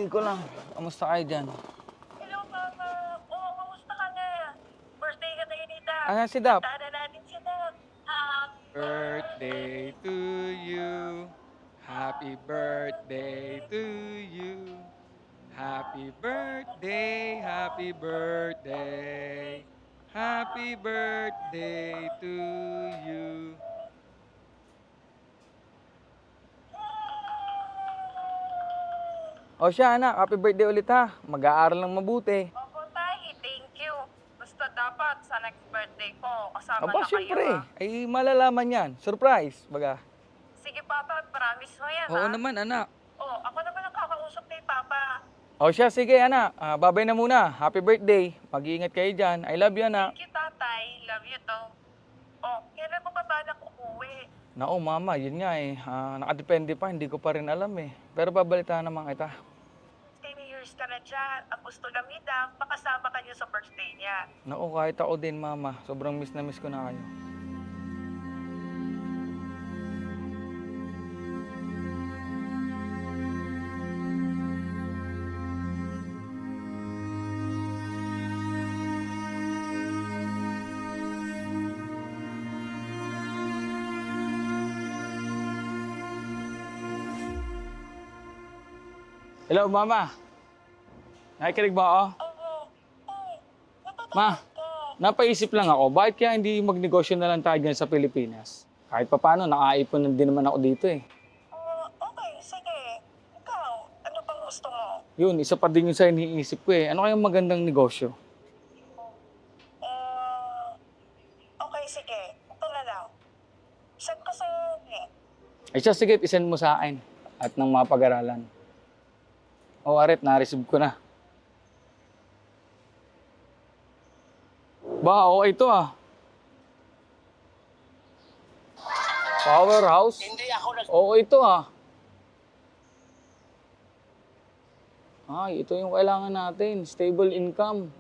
Kakauwi ko lang. Kamusta kayo dyan? Hello, Mama. Oo, kamusta ka na? Birthday ka na Nita. Ayan si Dap. Tara natin si Dap. Birthday to you. Happy birthday to you. Happy birthday, happy birthday. Happy birthday to you. O siya, anak. Happy birthday ulit ha. Mag-aaral lang mabuti. Opo, Tay. Thank you. Basta dapat sa next birthday ko, kasama Aba, na kayo, syempre. ha? Ay, malalaman yan. Surprise. Baga. Sige, Papa. Promise mo yan, Oo ha? naman, anak. Oo, ako naman ang kakausap kay Papa. O siya, sige anak. Babay na muna. Happy birthday. Mag-iingat kayo dyan. I love you, anak. Thank you, Tatay. Love you, to. Oh, kailan mo ba balak uuwi? Nako, mama. Yun nga eh. Nakadepende pa. Hindi ko pa rin alam eh. Pero babalitaan naman kita. 10 years ka na dyan. Ang gusto lang ni Dam, makasama ka niya sa birthday niya. Nako, kahit ako din, mama. Sobrang miss na miss ko na kayo. Hello, mama. Nakikinig ba ako? Oo. Oo. Natatakot Ma, ka. napaisip lang ako, bakit kaya hindi magnegosyo na lang tayo dyan sa Pilipinas? Kahit pa paano, nakaipon din naman ako dito eh. Okay, sige. Ikaw, ano bang gusto mo? Yun, isa pa din yun sa iniisip ko eh. Ano kayang magandang negosyo? Okay, sige. Ito na lang. Send ko sa link. Ay siya, sige, isend mo sa akin at ng mga pag-aralan. O, arit, na-receive ko na. Ba, okay ito ah. Powerhouse? Hindi ako nag... Oo, ito ah. Ay, ito yung kailangan natin. Stable income.